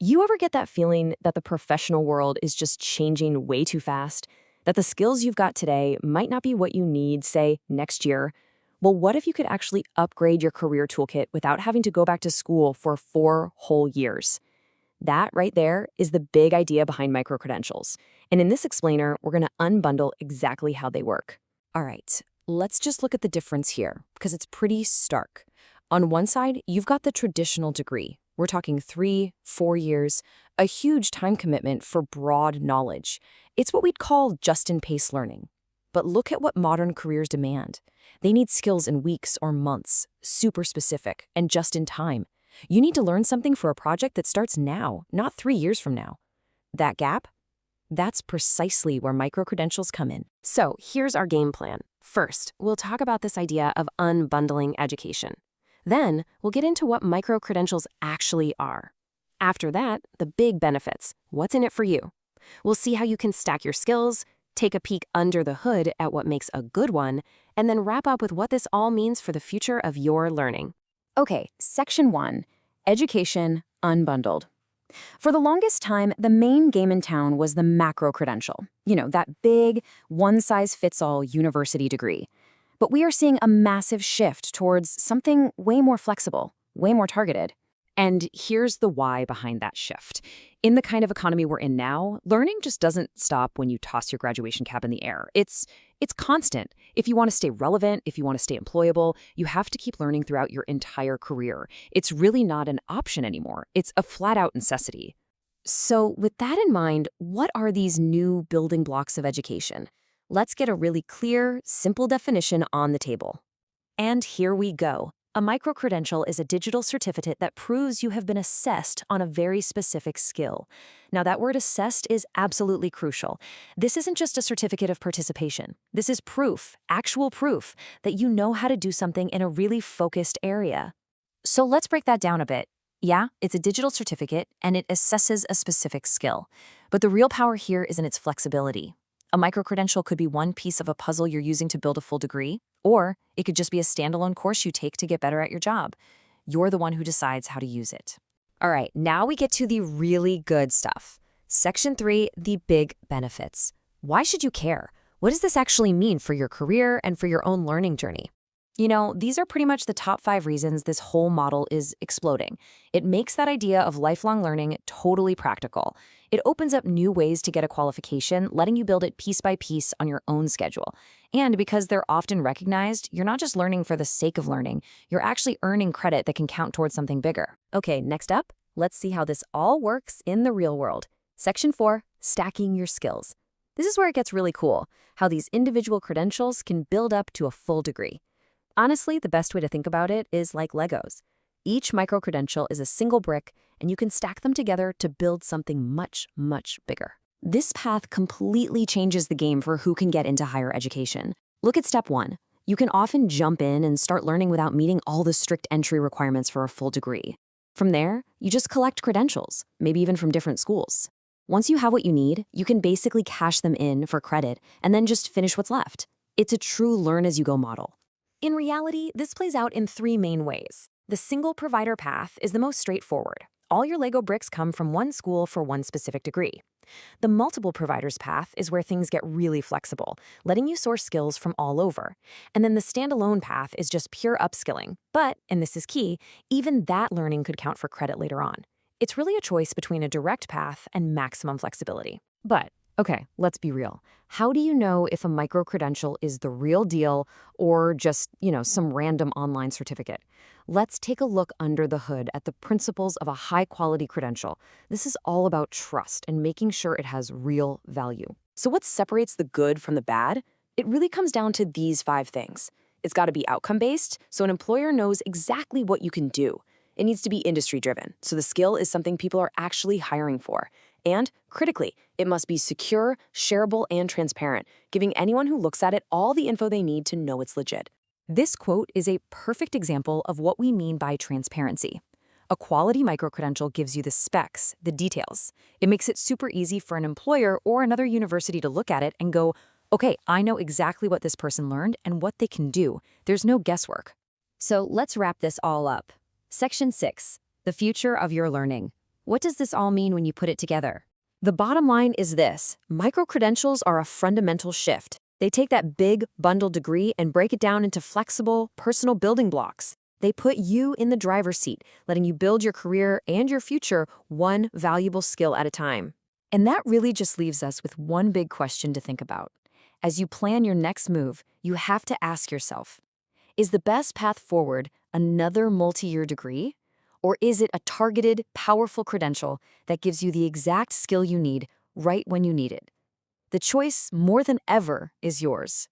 You ever get that feeling that the professional world is just changing way too fast? That the skills you've got today might not be what you need, say, next year? Well, what if you could actually upgrade your career toolkit without having to go back to school for 4 whole years? That right there is the big idea behind micro-credentials. And in this explainer, we're going to unbundle exactly how they work. All right, let's just look at the difference here, because it's pretty stark. On one side, you've got the traditional degree. We're talking 3, 4 years, a huge time commitment for broad knowledge. It's what we'd call just-in-pace learning. But look at what modern careers demand. They need skills in weeks or months, super specific, and just in time. You need to learn something for a project that starts now, not 3 years from now. That gap? That's precisely where micro-credentials come in. So here's our game plan. First, we'll talk about this idea of unbundling education. Then, we'll get into what micro-credentials actually are. After that, the big benefits. What's in it for you? We'll see how you can stack your skills, take a peek under the hood at what makes a good one, and then wrap up with what this all means for the future of your learning. Okay, Section 1, Education Unbundled. For the longest time, the main game in town was the macro credential. You know, that big, one-size-fits-all university degree. But we are seeing a massive shift towards something way more flexible, way more targeted. And here's the why behind that shift. In the kind of economy we're in now, learning just doesn't stop when you toss your graduation cap in the air. It's constant. If you want to stay relevant, if you want to stay employable, you have to keep learning throughout your entire career. It's really not an option anymore. It's a flat-out necessity. So with that in mind, what are these new building blocks of education? Let's get a really clear, simple definition on the table. And here we go. A micro-credential is a digital certificate that proves you have been assessed on a very specific skill. Now, that word assessed is absolutely crucial. This isn't just a certificate of participation. This is proof, actual proof, that you know how to do something in a really focused area. So let's break that down a bit. Yeah, it's a digital certificate, and it assesses a specific skill. But the real power here is in its flexibility. A micro-credential could be one piece of a puzzle you're using to build a full degree, or it could just be a standalone course you take to get better at your job. You're the one who decides how to use it. All right, now we get to the really good stuff. Section 3, the big benefits. Why should you care? What does this actually mean for your career and for your own learning journey? You know, these are pretty much the top 5 reasons this whole model is exploding. It makes that idea of lifelong learning totally practical. It opens up new ways to get a qualification, letting you build it piece by piece on your own schedule. And because they're often recognized, you're not just learning for the sake of learning, you're actually earning credit that can count towards something bigger. Okay, next up, let's see how this all works in the real world. Section 4, stacking your skills. This is where it gets really cool, how these individual credentials can build up to a full degree. Honestly, the best way to think about it is like Legos. Each micro-credential is a single brick, and you can stack them together to build something much, much bigger. This path completely changes the game for who can get into higher education. Look at step 1. You can often jump in and start learning without meeting all the strict entry requirements for a full degree. From there, you just collect credentials, maybe even from different schools. Once you have what you need, you can basically cash them in for credit and then just finish what's left. It's a true learn-as-you-go model. In reality, this plays out in 3 main ways. The single provider path is the most straightforward. All your Lego bricks come from one school for one specific degree. The multiple providers path is where things get really flexible, letting you source skills from all over. And then the standalone path is just pure upskilling. But, and this is key, even that learning could count for credit later on. It's really a choice between a direct path and maximum flexibility. But, okay, let's be real. How do you know if a micro-credential is the real deal or just, some random online certificate? Let's take a look under the hood at the principles of a high-quality credential. This is all about trust and making sure it has real value. So what separates the good from the bad? It really comes down to these 5 things. It's got to be outcome-based, so an employer knows exactly what you can do. It needs to be industry-driven, so the skill is something people are actually hiring for. And, critically, it must be secure, shareable, and transparent, giving anyone who looks at it all the info they need to know it's legit. This quote is a perfect example of what we mean by transparency. A quality micro-credential gives you the specs, the details. It makes it super easy for an employer or another university to look at it and go, okay, I know exactly what this person learned and what they can do. There's no guesswork. So let's wrap this all up. Section 6, the future of your learning. What does this all mean when you put it together? The bottom line is this: micro-credentials are a fundamental shift. They take that big, bundled degree and break it down into flexible, personal building blocks. They put you in the driver's seat, letting you build your career and your future one valuable skill at a time. And that really just leaves us with one big question to think about. As you plan your next move, you have to ask yourself, is the best path forward another multi-year degree? Or is it a targeted, powerful credential that gives you the exact skill you need right when you need it? The choice, more than ever, is yours.